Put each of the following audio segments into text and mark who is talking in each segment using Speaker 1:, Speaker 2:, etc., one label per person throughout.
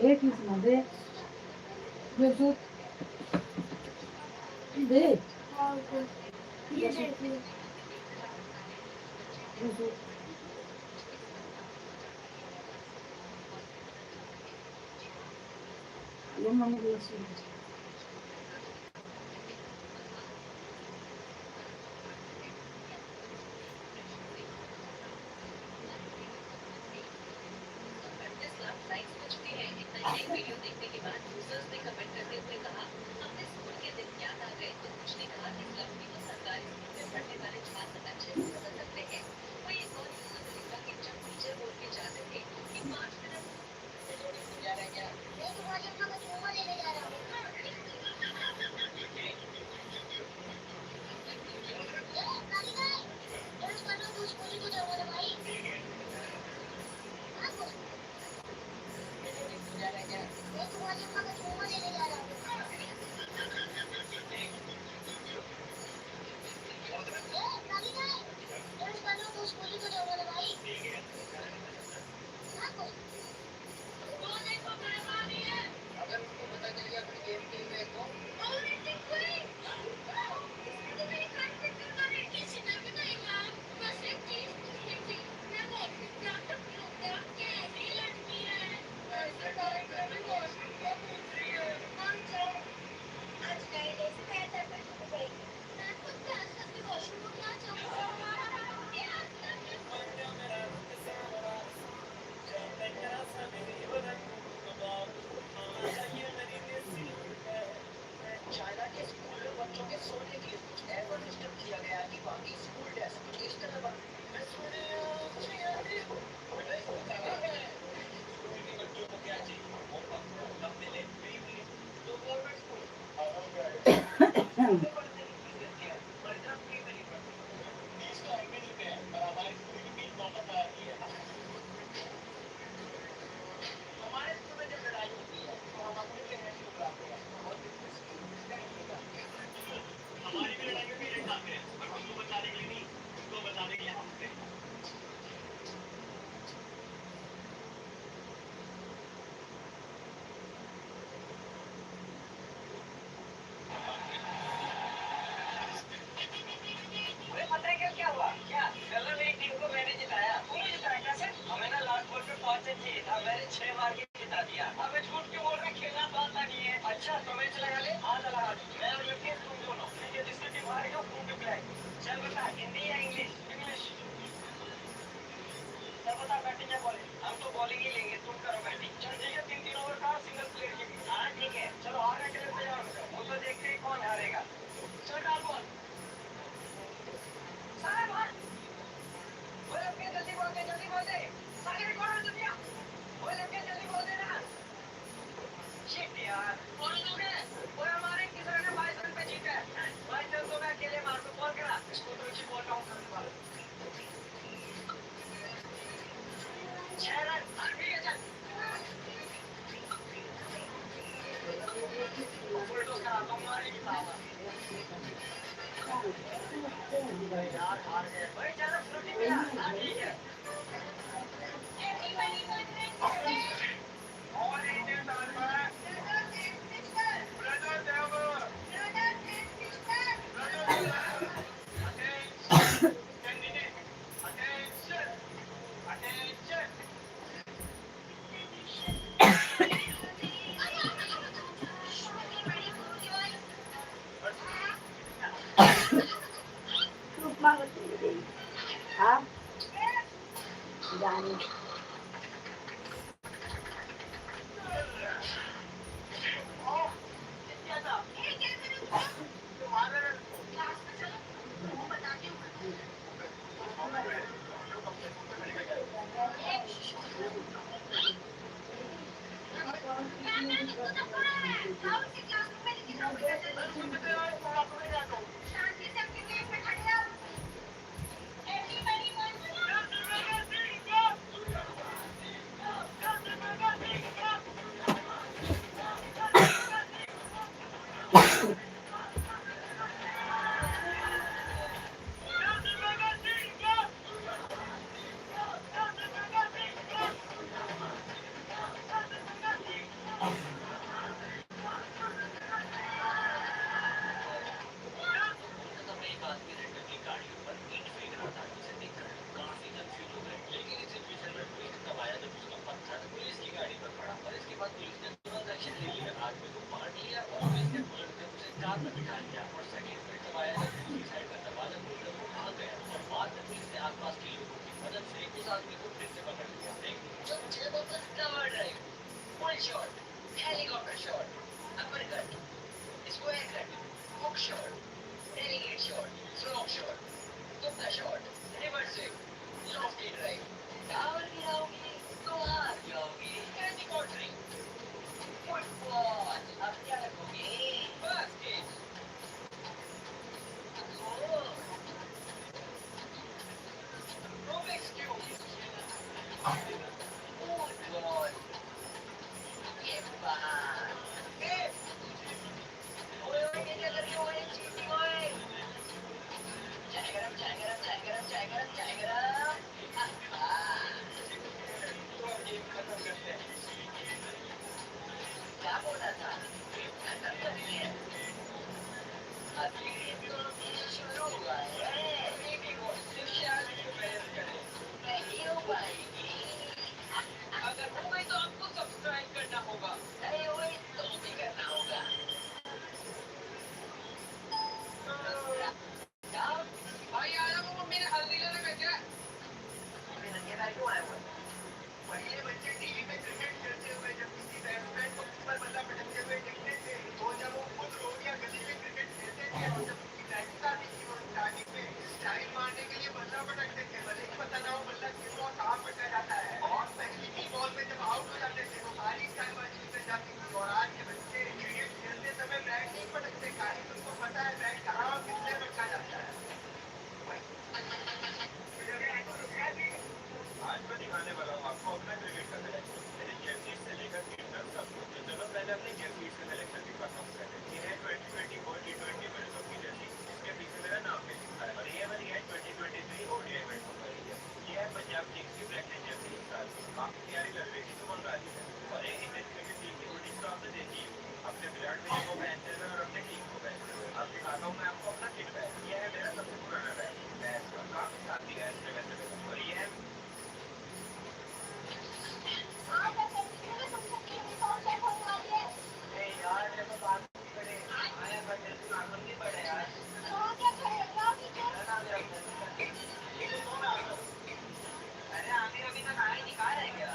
Speaker 1: एक ही सुना दे दे ये मम्मी को
Speaker 2: वीडियो देखने के बाद यूजर्स ने कमेंट करते हुए कहा, अपने स्कूल के दिन याद आ गए तो कुछ ने कहा कि लड़की को सरकारी स्कूल में पढ़ने वाले छात्र अच्छे से समझ सकते हैं। वही एक और यूजर ने लिखा कि जब टीचर बोल के जाते थे कि 5 मिनट जा रहा क्या मैं तुम्हारी अम्मा का चूमा लेने जा रहा हूँ। स्कूल को जाओ ना भाई मैं तुम्हारी अम्मा का चूमा लेने जा रहा हूँ। स्कूल को जाओ ना भाई अगर उनको पता चल गया अपनी गेम खेल रहे तो चाइना के स्कूल में बच्चों के सोने के लिए कुछ ऐसा सिस्टम किया गया कि बाकी स्कूल डेस्क कुछ इस तरह बन बच्चों को क्या चाहिए अपने लिए तो गवर्नमेंट स्कूल हमारे स्कूल में जब लड़ाई होती है तो हम अपने पेरेंट्स को बुलाते हैं और हमारी भी लड़ाई में पेरेंट्स आते हैं पर हमको बताने के लिए नहीं उनको बताने के लिए हम आते हैं। पता है क्या हुआ क्या कल मेरी टीम को मैंने जिताया तूने जिताया कैसे हमें ना लास्ट बॉल पे 5 रन चाहिए था मैंने 6 मार के जिता दिया अब मैं झूठ क्यों बोल रहा खेलना तो आता नहीं है अच्छा तो मैच लगा ले आज लगा मैं और लड़के तुम दोनों ठीक है जिसकी टीम हारेगा वो भी पिलाए चल बता हिंदी या इंग्लिश इंग्लिश चल बता बैटिंग या बॉलिंग हम तो बॉलिंग ही लेंगे तुम करो बैटिंग चल ठीक है 3 ओवर का सिंगल प्लेयर के हाँ ठीक है चलो हारने के लिए तैयार हो जाओ वो तो देखते हैं कौन हारेगा चल डाल बॉल सारे बाहर वो लड़के जल्दी बोल दे सारे रिकॉर्ड जल्दी आ वो लड़के जल्दी बोल दे ना शिट यार बोल दोगे वो हमारे किसी ने 22 रन पे जीता है 22 रन तो मैं अकेले मार दूं बॉल करा इसको तो अच्छी बॉल आउट करने वाला 6 रन ठीक है चल फुल टॉस करा तुम मारेगी साहब यार हार गए भाई ज्यादा फ्रूटी मिला हाँ ठीक है helicopter shot, uppercut, square cut, hook shot, delegate shot, slope shot, तुक्का shot, reverse swing, lofty drive, tower गिराओगी तो हार जाओगी, कैंडी कॉटरिंग, फुटबॉल, अब क्या रखोगे? Basket, goal, Rubik's cube, football, ये बात, ओए ओए ये क्या कर रही हो? ओए चीटिंग ओए! चाय गरम, चाय गरम, चाय गरम, चाय गरम, चाय गरम। तो अब गेम खत्म करते हैं। क्या बोला था? गेम खत्म कर दिया। अभी तो शुरू हुआ है। बेबी को सुशांत को मेहनत करें। नहीं हो पाएगी। अगर हो गई तो आपको सब्सक्राइब करना होगा। नहीं हुई तो भी करना होगा। क्या? भाई आया वो मम्मी ने हल्दी लेने भेजा है। अरे नंगे भाई क्यों आया हुआ है? पहले बच्चे टीवी में क्रिकेट खेलते हुए जब किसी बैट्समैन को ऊपर बल्ला पटकते हुए देखते थे तो जब वो खुद रोड या गली में क्रिकेट खेलते थे और जब उनकी बैटिंग आती थी वो स्टार्टिंग में स्टाइल मारने के लिए बल्ला पटकते थे भले ही पता ना हो बल्ला किस और कहाँ पटका जाता है और पहली की बॉल में जब आउट हो जाते थे तो सारी स्टाइलबाजी निकल जाती थी और आज के बच्चे क्रिकेट खेलते समय बैट नहीं पटकते खाली उनको पता है बैट कहाँ और किससे पटका जाता है। आज मैं दिखाने वाला हूँ आपको अपना क्रिकेट का कलेक्शन मेरे जर्सीज से लेकर टीम तक सब कुछ तो चलो पहले अपने जर्सीज का कलेक्शन दिखाता हूँ पहले ये है 2024 T20 वर्ल्ड कप की जर्सी इसके पीछे मेरा नाम भी लिखा है और ये वाली है 2023 ODI वर्ल्ड कप वाली है ये है पंजाब किंग्स की ब्लैक एंड जर्सी इस साल की काफी प्यारी लग रही थी तो मंगा ली है और एक इंडियन क्रिकेट टीम की ओडी तो आपने देखी अपने विराट कोहली को पहनते हुए और अपने टीम को पहनते हुए अब दिखाता हूँ मैं आपको अपना किट बैग ये है मेरा सबसे पुराना बैग बैग का काफी साथी है इस जगह से और ये है यार जब बात करे आया पर तेरे को नाम नहीं पड़े यार अरे आमिर अभी तक आया नहीं कहाँ रह गया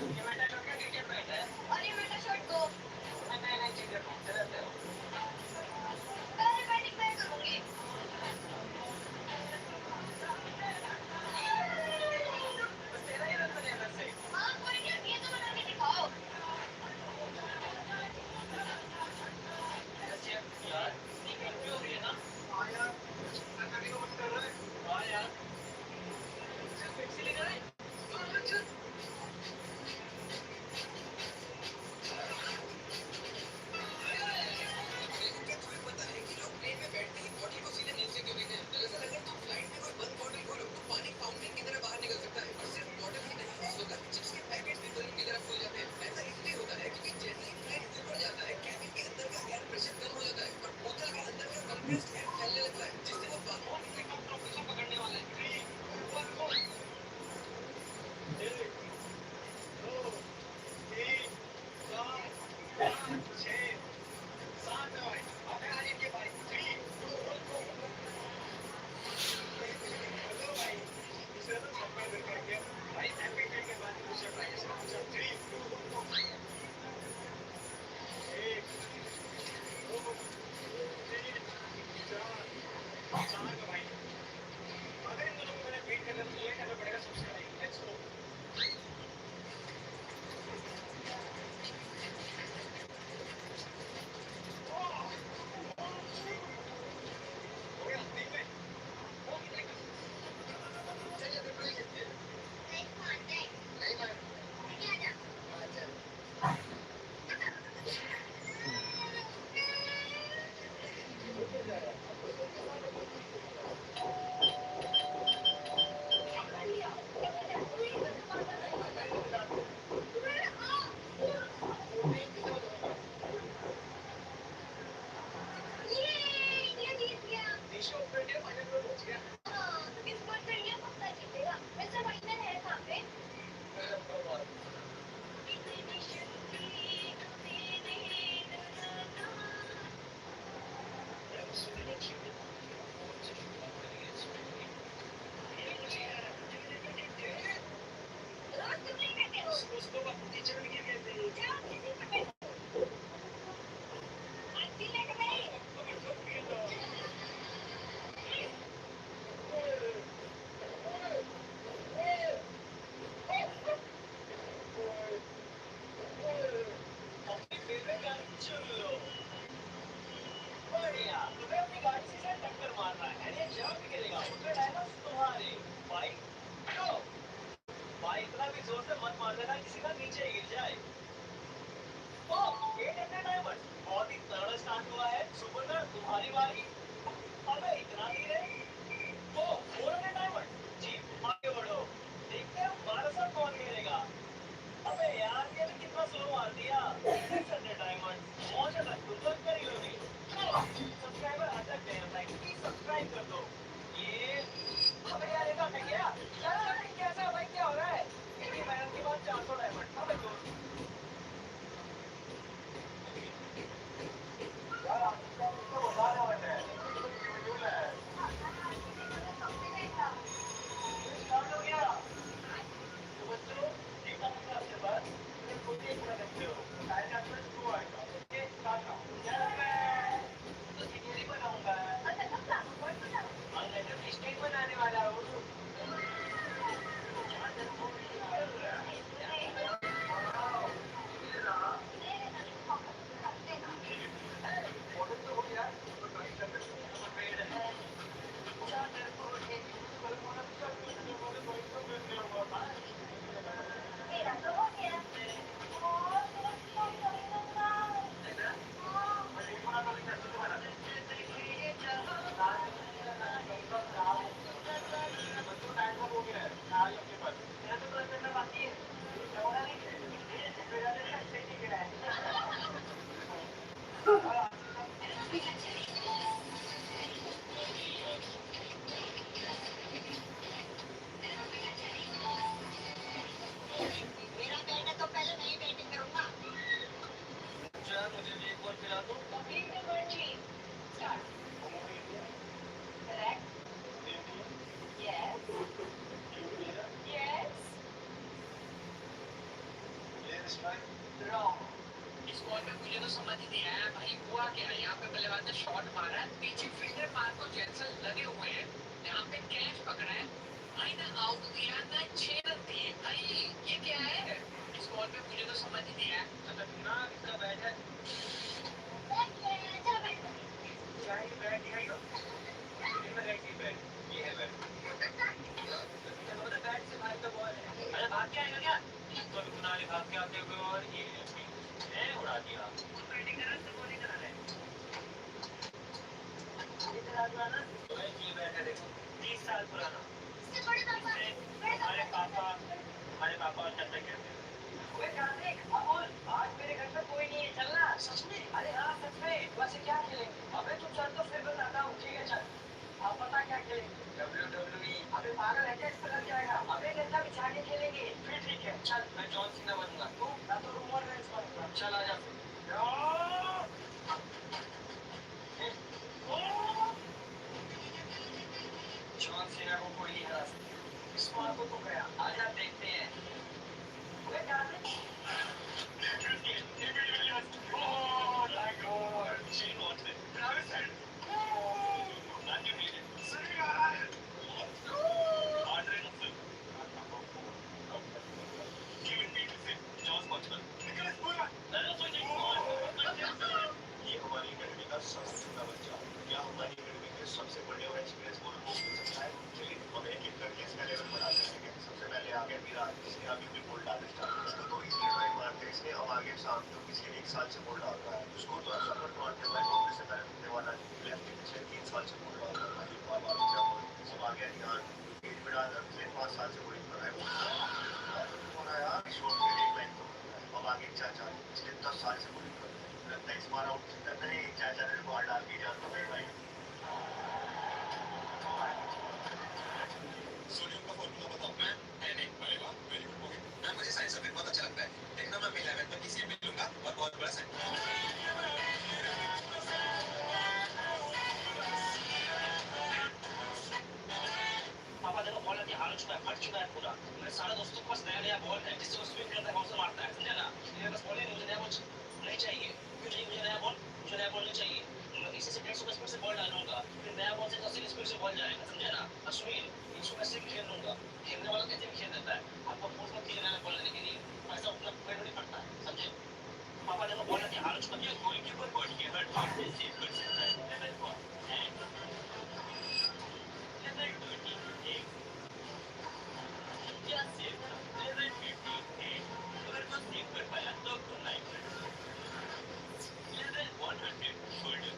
Speaker 2: और ये मेरा शर्ट को मैं बैटिंग मैं करूंगी। हाँ कोई नहीं, ये तो बना के दिखाओ। ये जीत गया। हाँ, इस बार तो इंडिया पक्का जीतेगा। वैसे फाइनल है कहाँ पे? इतनी शक्ति तो तेरे रोज तुम नहीं कहते हो। जाओ किसी पे बैठो। अच्छी लग रही। इस बॉल में मुझे तो समझ ही नहीं आया भाई हुआ क्या है। यहाँ पे बल्लेबाज ने शॉट मारा है, पीछे फील्डर मार्को जेनसन लगे हुए हैं, यहाँ पे कैच पकड़ा है भाई, ना आउट दिया ना 6 रन दिए भाई, ये क्या है। इस बॉल में मुझे तो समझ ही नहीं आया। खतरनाक इसका बैट है। क्या ये बैट दिखाइयो, ये है बैट। बैट से भाग तो बॉल है, अरे भाग के आएगा क्या। तो कुनाली भाग के आते हुए और ये उड़ा दिया। बैटिंग करा तो बॉलिंग करा रहे तो ये बैट है देखो, 30 साल पुराना। हमारे पापा और चाचा कहते हैं आज मेरे घर में कोई नहीं है, चलना। सच में? अरे हाँ सच में। वैसे क्या खेलेंगे? अबे तुम चल तो फिर बताता हूँ। ठीक है चल, आप पता क्या खेलेंगे? WWE। अबे पागल है क्या, इस पर लग जाएगा। अबे गद्दा बिछा के खेलेंगे। फिर ठीक है चल, मैं जॉन सीना बनूंगा, तू मैं तो रोमन रेंस बनूंगा। चल आजा फिर। जॉन सीना को कोई नहीं हरा सकता। इस बार तो गया, आजा देखते हैं। वे डाले ये हमारी अकेडमी का सबसे छोटा बच्चा, क्या हमारी अकेडमी के सबसे बड़े और एक्सपीरियंस बॉलर को मिल सकता है। चलिए हम एक एक करके इसका लेवल बढ़ा देंगे। सबसे पहले आ गया विराट, इसने अभी भी बॉल डालना स्टार्ट, इसको तो इजीली ड्राइव मारते हैं इसने। अब आगे शाम जो पिछले 1 साल से बॉल डाल रहा है, उसको तो सपोर्ट मारते हुए कांग्रेस से पहले होने वाला लेफ्ट के पिछले 3 साल से बॉल डाल रहा है। अब आगे जब सब आ गया ध्यान, गेट पे डाल रहा पिछले 5 साल से बॉलिंग कर रहा है। हो रहा यार शॉट में एक लाइन तो अब आगे चाचा पिछले 10 साल से बॉलिंग कर रहा है। लगता है इस बार आउट करना है, चाचा ने बॉल डाल के जान तो भाई। सोडियम का फॉर्मूला बताओ। नहीं अरे वाह वेरी गुड पॉइंट। मुझे साइंस सब्जेक्ट बहुत अच्छा लगता है। देखना मैं 11th में किसी भी लूंगा और बहुत बड़ा सेट। पापा देखो बॉलर की हालत चुका है, फट चुका है पूरा। मेरे सारे दोस्तों के पास नया नया बॉल है, जिससे वो स्विंग करता है, बाउंसर मारता है, समझा ना। मेरे पास बॉल है, मुझे नया बॉल नहीं चाहिए। क्यों नहीं मुझे नया बॉल? मुझे नया बॉल नहीं चाहिए। मैं इसी से 150 स्पीड से बॉल डालूंगा, फिर नया बॉल से 80 स्पीड से बॉल जाएगा, समझा ना। अश्विन इसको मैं सिर्फ खेल लूंगा, खेलने वाला कैसे भी खेल देता है। आपको फोर्स मत कीजिए नया बॉल लेने के लिए, पैसा उतना पेड़ नहीं पड़ता है, समझे। पापा देखो बॉलर की हालत चुका है, गोलकीपर बॉल की हर हाथ से सेव कर सकता है। लेवल 1 लेवल 2 क्या सेव था, लेवल 58 अगर तो सेव कर पाया तो नाइस। लेवल 100 शोल्डर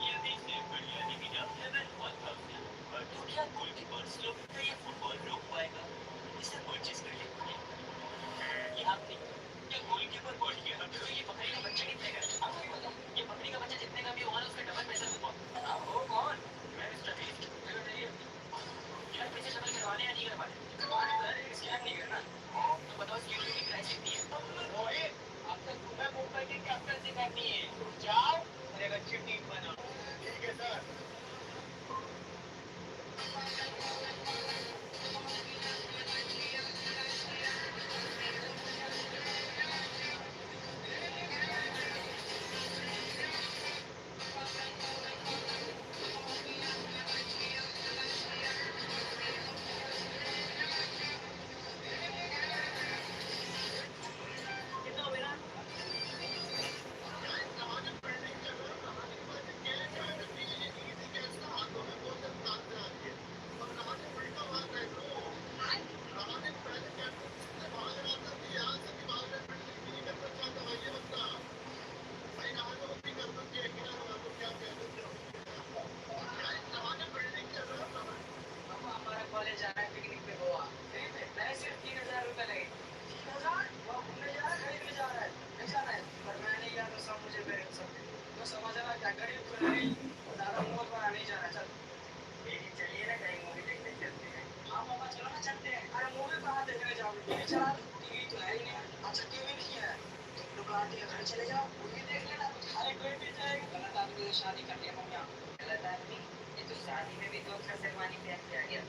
Speaker 2: ये भी सेव कर लिया, लेकिन अब लेवल 1000 पर तो क्या गोलकीपर स्लो में ये फुटबॉल रोक पाएगा? इसे परचेज कर लेंगे। ये आपने क्या गोलकीपर बॉल किया, तो ये बकरी का बच्चा कितने का है आपको भी बताओ। ये बकरी का बच्चा जितने का भी होगा ना उसका डबल पैसा दूंगा। आप हो कौन? मैं मिस्टर बीस्ट। यार पैसे डबल करवाने या नहीं करवाने? करवाने तो है, स्कैम नहीं करना। तो बताओ इसकी यूनिट की प्राइस कितनी है? रोहित अब तक तुम्हें मुंबई की कैप्टनसी करनी है, जाओ और एक अच्छी टीम बनाओ। ठीक है सर। कितना हुआ? हमारा कॉलेज जा रहा है पिकनिक पे गोवा। नहीं सिर्फ 3000 रुपए लगे। 3000? वो घूमने जा रहा है, खरीदने जा रहा है? नहीं जाना है, पर मैं नहीं गया तो सब मुझे पेरेंट्स सब तो समझ रहा क्या गरीब तो नहीं, ज्यादा मोहब्बत बना नहीं जाना। चल चलिए ना कहीं मूवी देखने चलते हैं। हाँ पापा चलो ना चलते हैं। अरे मूवी कहाँ देखने जाओगे, टीवी चला दो। टीवी तो है ही नहीं। अच्छा टीवी नहीं है, तुम लोग आंटी के घर चले जाओ, मूवी देख लेना। अरे कोई भी जाएगा। गलत आदमी से शादी कर लिया मम्मी। गलत आदमी? ये तो शादी में भी तो अक्सर शेरवानी पहन के आ गया।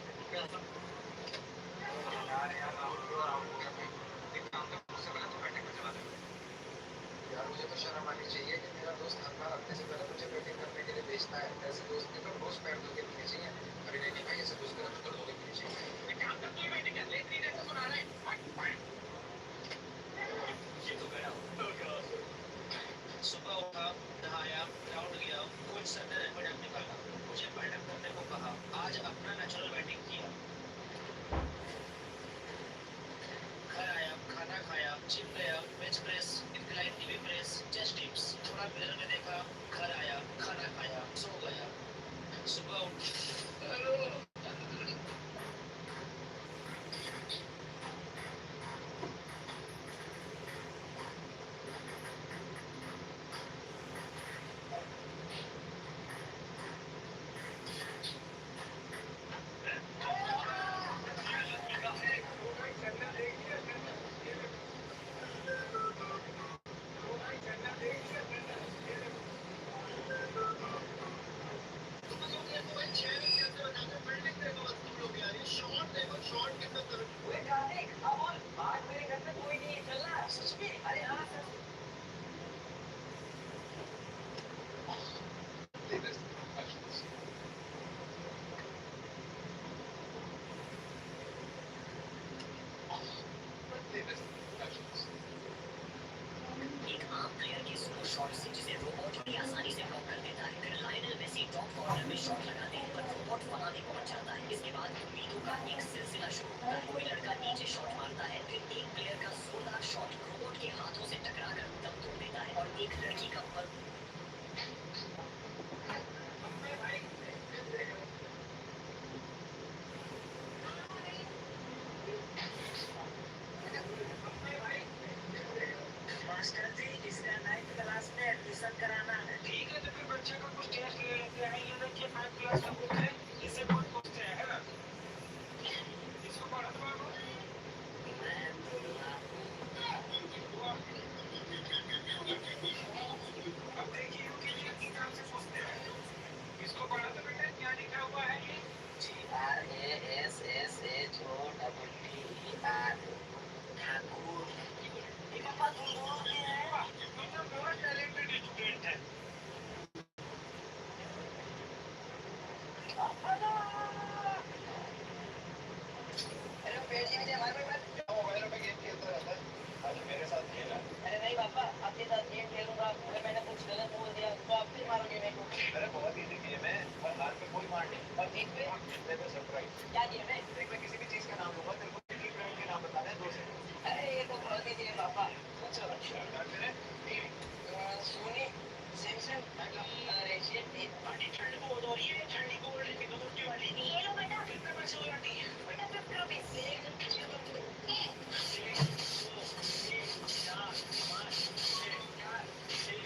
Speaker 2: का एक सिलसिला शुरू होता है। कोई लड़का नीचे शॉट मारता है, फिर एक प्लेयर का जोरदार शॉट रोबोट के हाथों से टकराकर दम तोड़ देता है और एक लड़की का पर मास्टर जी, इसका 9th क्लास में एडमिशन कराना है। ठीक है, तो फिर बच्चे का कुछ टेस्ट ले लेते हैं। ये देखिए 5 क्लास का बुक है, इससे बहुत पूछते हैं, है ना? इसको पढ़ा दो बाबू। मैं बोलूँगा। अब देखिए यूकेजी एग्जाम से पूछते हैं। इसको पढ़ा दो बेटा, क्या लिखा हुआ है ये? GRASSHOTTER ठाकुर। ये पापा तुम बोल रहे हैं? तुम तो बहुत टैलेंटेड स्टूडेंट है। अरे पेड़ जी मुझे हमारे में मोबाइलों में गेम खेलता रहता है। आज मेरे साथ खेला। अरे नहीं पापा, आपके साथ गेम खेलूंगा। अगर मैंने कुछ गलत बोल दिया तो आप फिर मारोगे मेरे को। अरे बहुत इजी गेम है, हर हार पे कोई मार नहीं और जीत पे जीतने पे सरप्राइज। क्या गेम है? देख, मैं किसी भी चीज का नाम लूंगा, तेरे को एक एक राउंड के नाम बताने हैं, 2 सेकंड। अरे ये तो बहुत इजी है पापा। अच्छा स्टार्ट करें। Sony, Samsung, Asian TV. Party ठंड बहुत हो रही है, ठंडी कोल्ड ड्रिंक 250 वाली। ये लो बेटा। कितने पैसे हो जाती है? बेटा 50 रुपए। एक छह बंदे। 1 2 3 4 5 6 4 6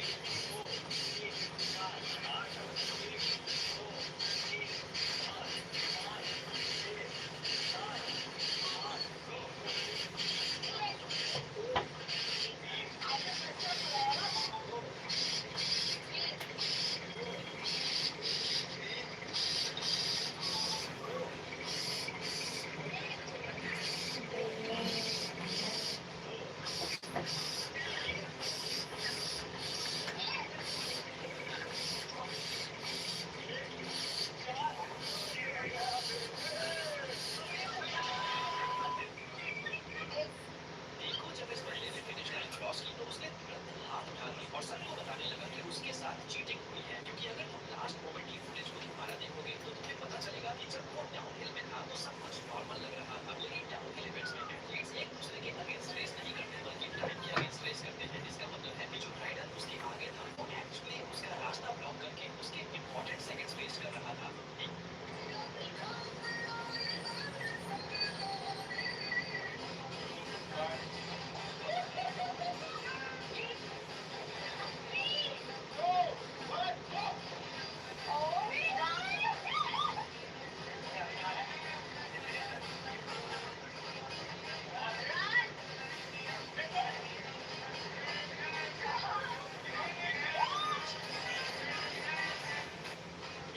Speaker 2: 2 3 4 8 1 2 3 4 5 6 7 8 देखो, जब इस महिला ने फिनिश लाइन क्रॉस की तो उसने तुरंत हाथ उठा ली और सबको बताने लगा कि उसके साथ चीटिंग हुई है। क्योंकि अगर तुम लास्ट मोमेंट की फुटेज को दोबारा देखोगे तो तुम्हें पता चलेगा कि जब वो डाउनहिल में था तो सब कुछ नॉर्मल लग रहा था। लेकिन डाउनहिल इवेंट्स में एथलीट्स एक दूसरे के अगेंस्ट रेस नहीं करते बल्कि टाइम के अगेंस्ट रेस करते हैं। इसका मतलब है कि जो राइडर उसके आगे था वो एक्चुअली उसका रास्ता ब्लॉक करके उसके इंपॉर्टेंट सेकंड्स वेस्ट कर रहा था।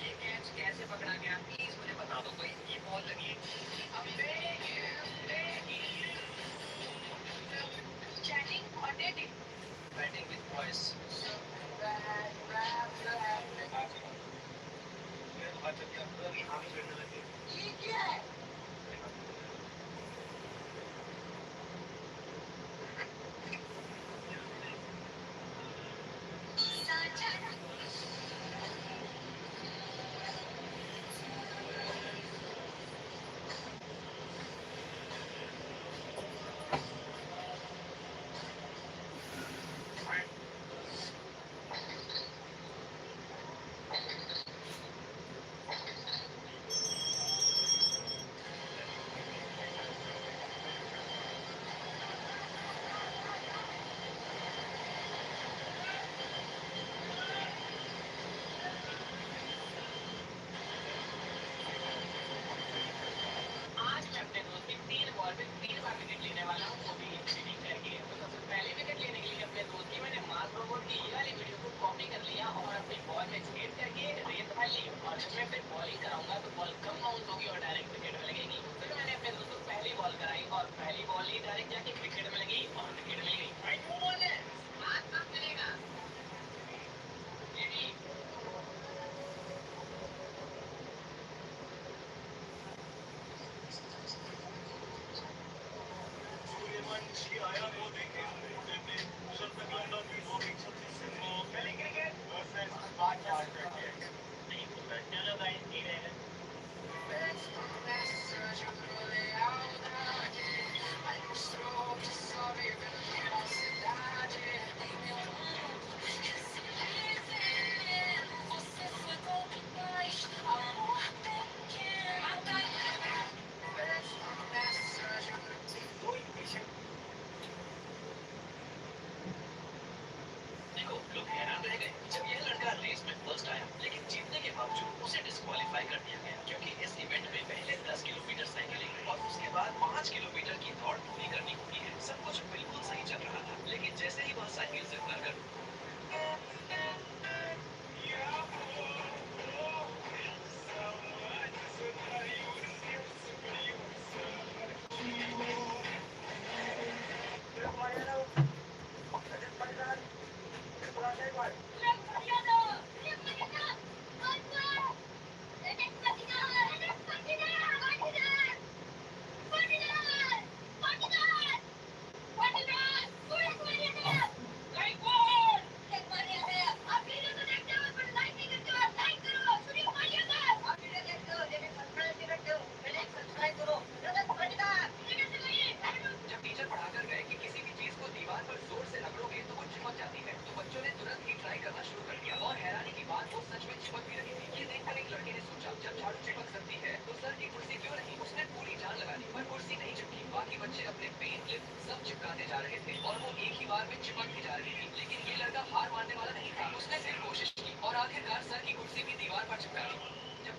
Speaker 2: ये कैच कैसे पकड़ा गया? प्लीज मुझे बता दो कोई। ये बॉल लगी है। चैटिंग और डेटिंग। Batting with boys. ये क्या है? आज मैं अपने दोस्त की 3 बॉल में 3 बार विकेट लेने वाला हूँ। जब टीचर पढ़ाकर गए कि किसी भी चीज को दीवार पर जोर से रगड़ोगे तो वो चिपक जाती है, तो बच्चों ने तुरंत ही ट्राई करना शुरू कर दिया और हैरानी की बात वो सच में चिपक भी रही थी। ये देखकर एक लड़के ने सोचा, जब झाड़ू चिपक सकती है तो सर की कुर्सी क्यों नहीं। उसने पूरी जान लगा दी पर कुर्सी नहीं चिपकी। बाकी बच्चे अपने पेन क्लिप सब चिपकाते जा रहे थे और वो एक ही बार में चिपक भी जा रही थी। लेकिन ये लड़का हार मानने वाला नहीं था। उसने फिर कोशिश की और आखिरकार सर की कुर्सी भी दीवार पर चिपका दी। जब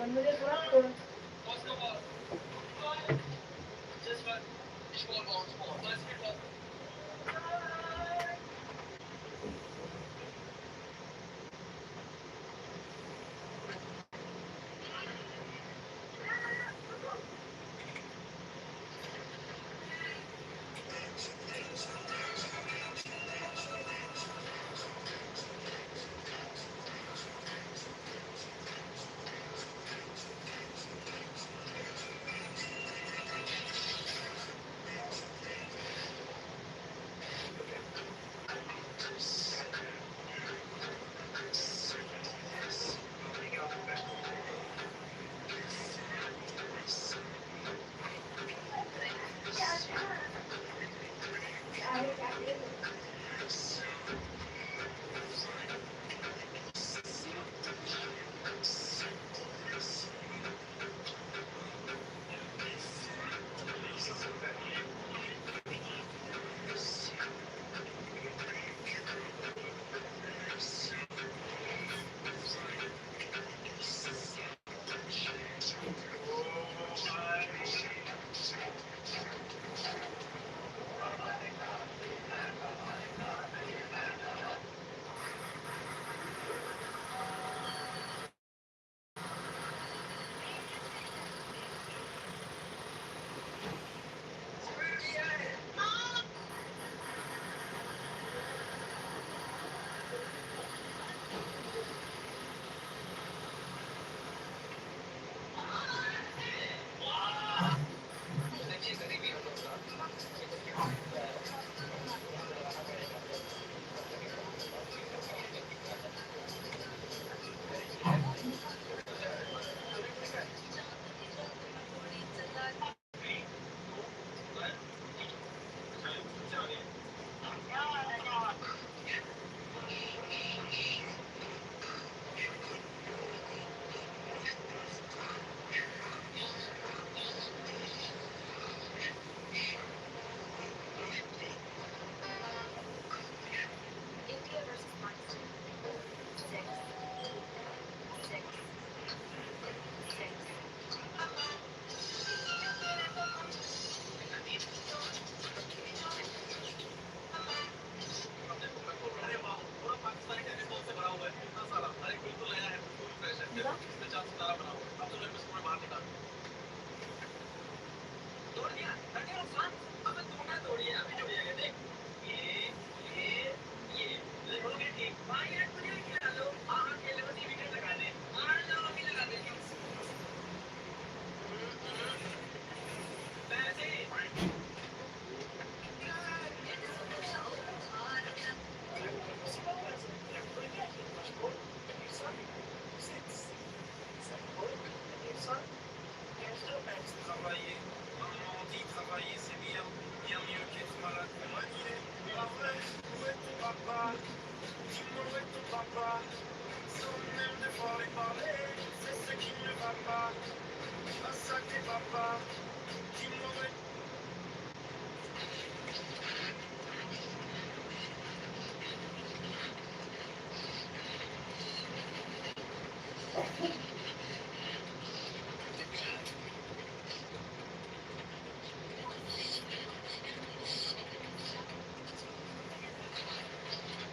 Speaker 1: Önleri bırak.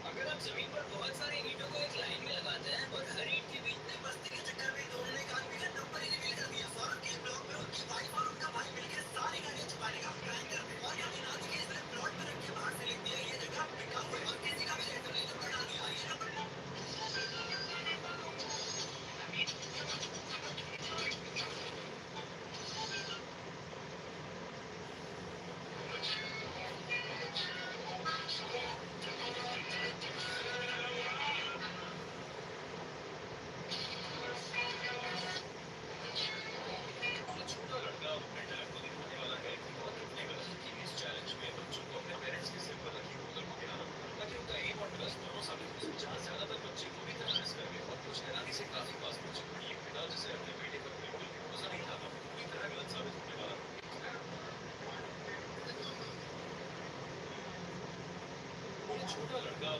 Speaker 2: अगर आप जमीन पर बहुत सारी ईंटों को एक लाइन में लगाते हैं और हर ईंट के बीच में बस्ती के चक्कर में दोनों ने एक आदमी का नंबर ही रिवील कर दिया। सौरभ के ब्लॉक में उनकी वाइफ और उनका भाई मिलकर सारी गाड़ियां छुपाने का प्लान करते हैं और यानी नाथ के इसने प्लॉट में रख के बाहर से लिख दिया ये जगह बिकाऊ है और किसी का भी रेट नहीं बना दिया ये नंबर। छोटा लड़का अपने टैलेंट को दिखाने वाला है कि बहुत कितने गलत कि इस चैलेंज में बच्चों को अपने पेरेंट्स के सिर पर रखी बोतल को गिराना ताकि उनका एम और ट्रस्ट दोनों साबित हो सके। जहाँ ज्यादातर बच्चे पूरी तरह मिस कर गए और कुछ हैरानी से काफी पास पहुंचे। ये पिता जिसे अपने बेटे पर बिल्कुल भी भरोसा नहीं था अब पूरी तरह गलत साबित होने वाला। ये छोटा लड़का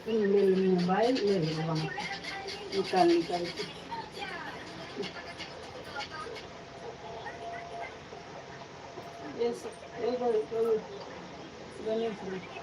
Speaker 1: मोबाइल ले लो वहाँ निकाल निकाल के गणेश जी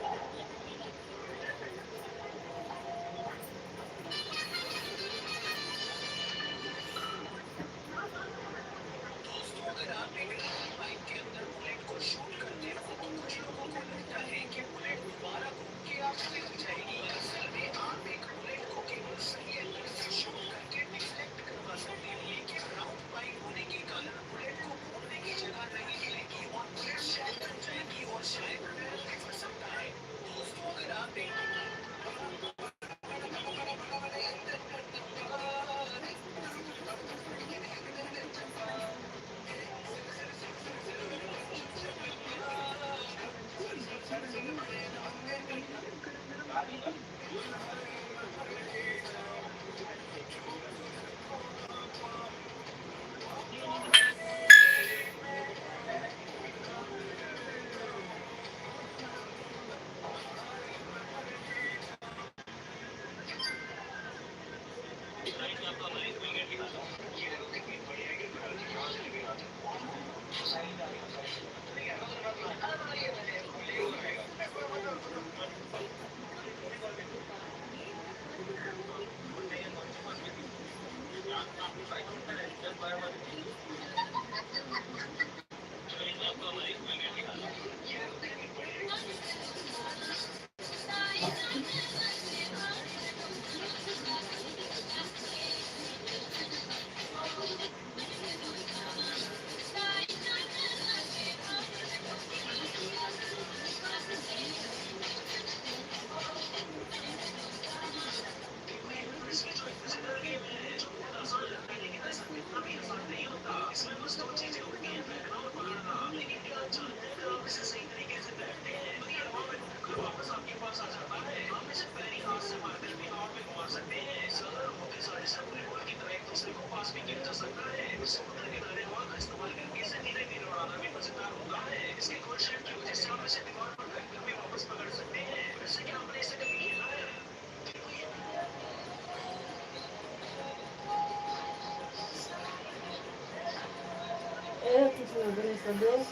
Speaker 1: किसी बड़े संदेश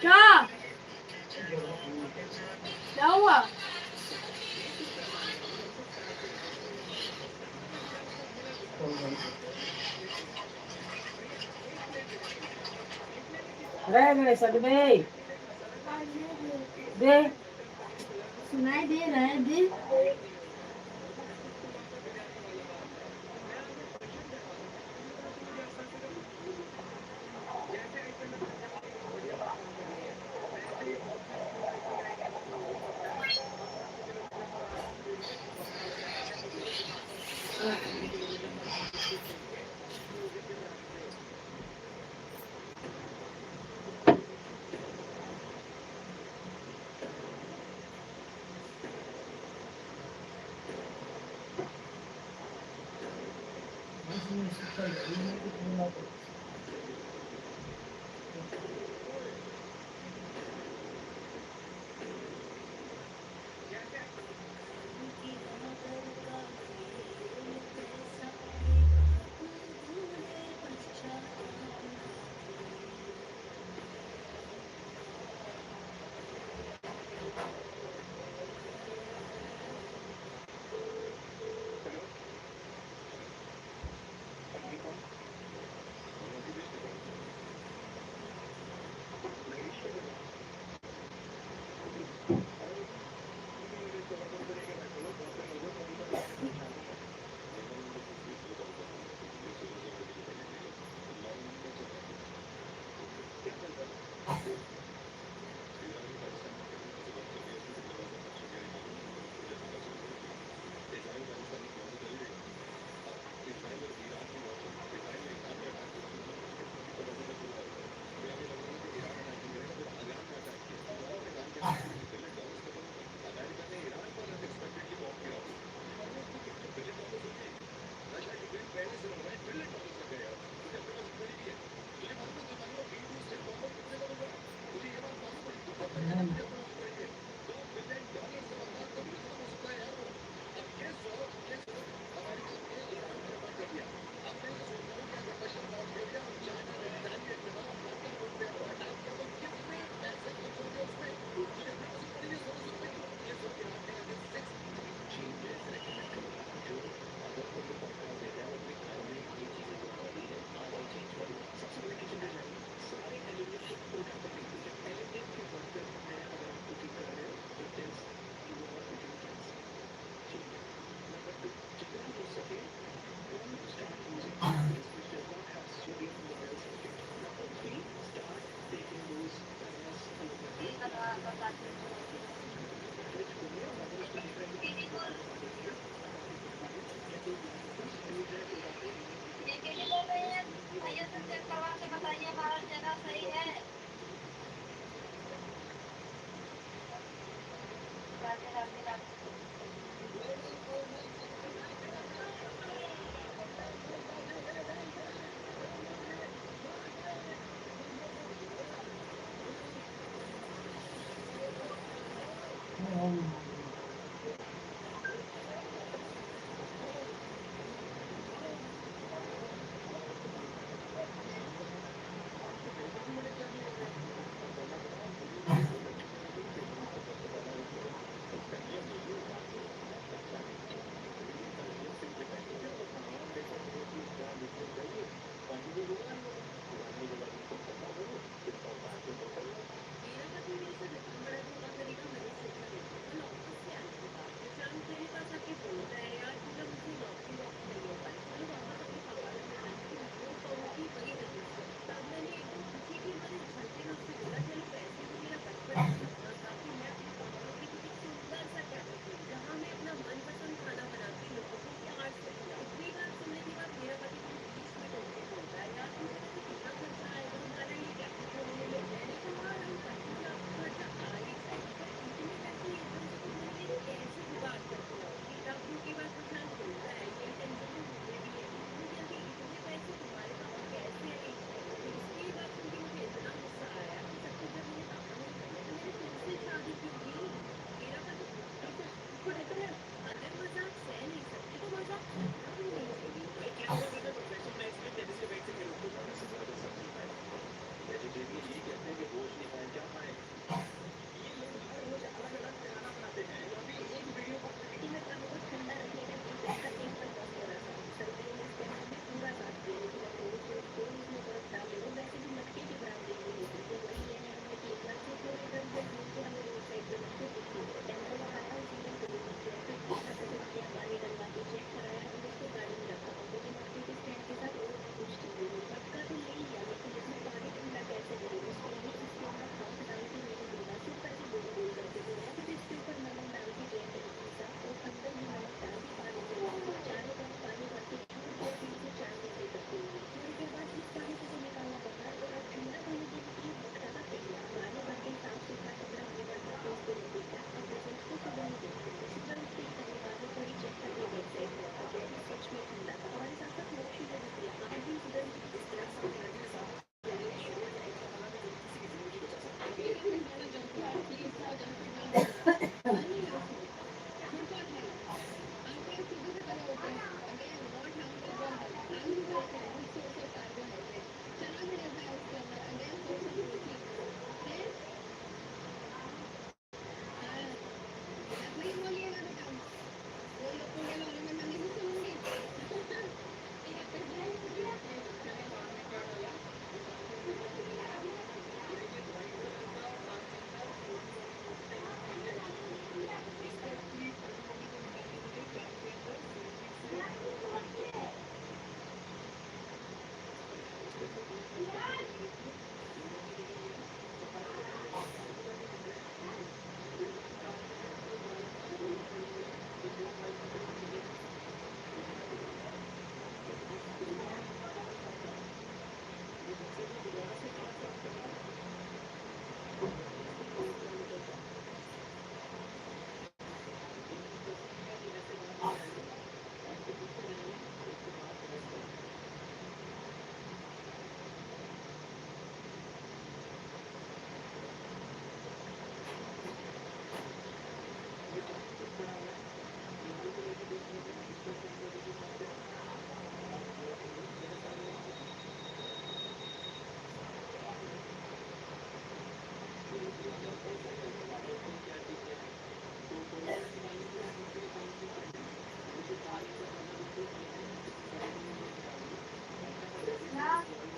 Speaker 3: क्या क्या हुआ?
Speaker 1: अरे मेरे सदमे दे
Speaker 3: सुनाई दे रहा है दिल?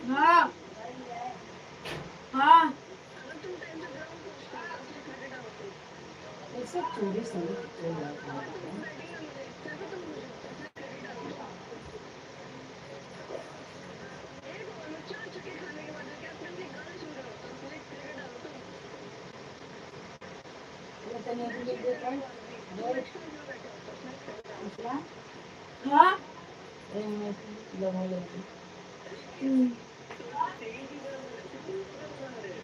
Speaker 3: हाँ हाँ
Speaker 1: ऐसे चोरी समझ चल जाता है। ये तो नहीं भी देता है और दूसरा
Speaker 3: हाँ
Speaker 1: मैं लगा लेती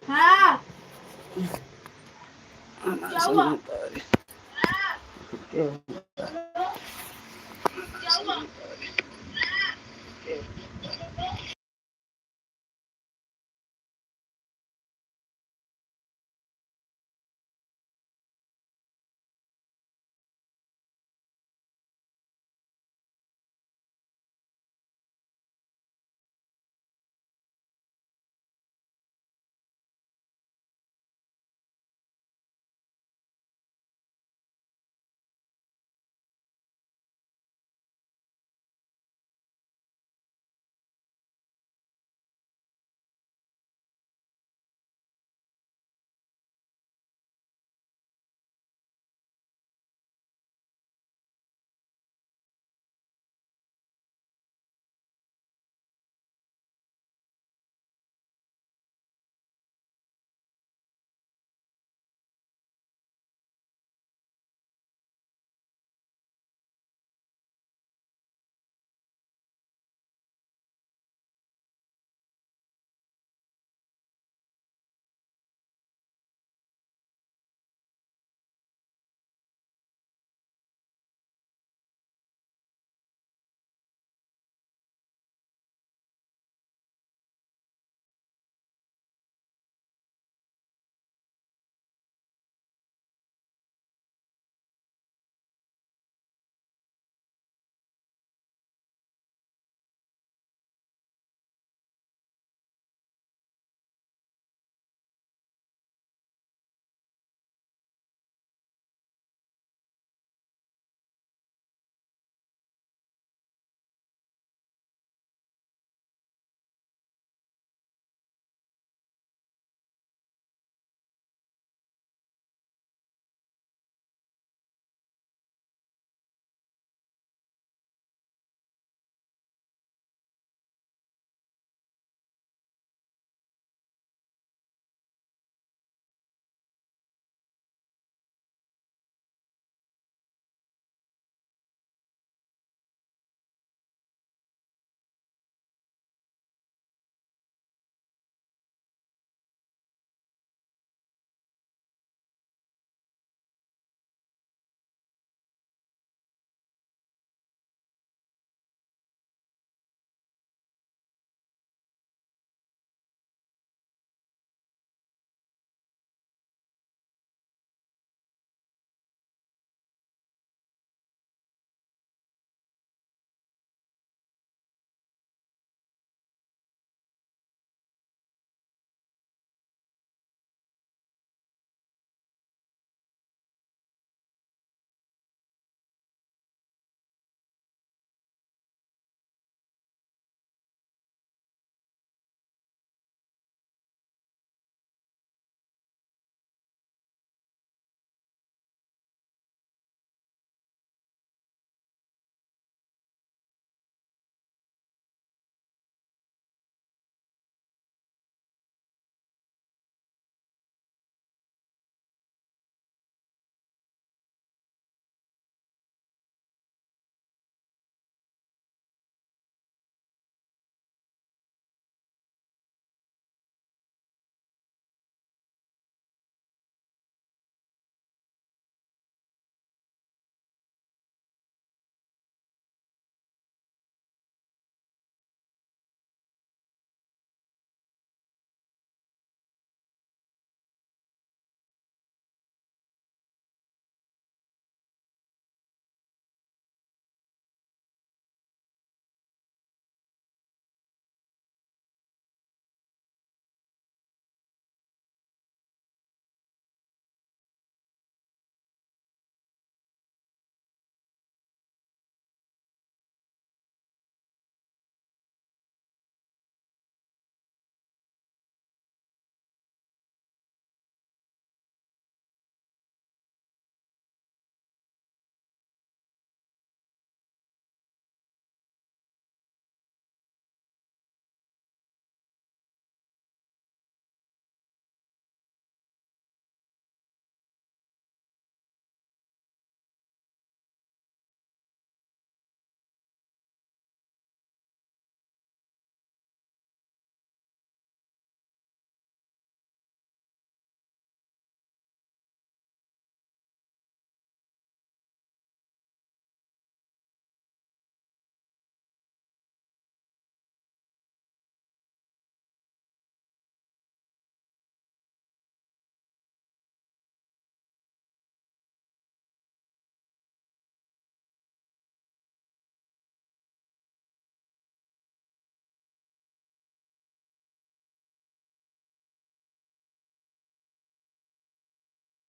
Speaker 3: हाँ क्या हुआ
Speaker 1: Yeah.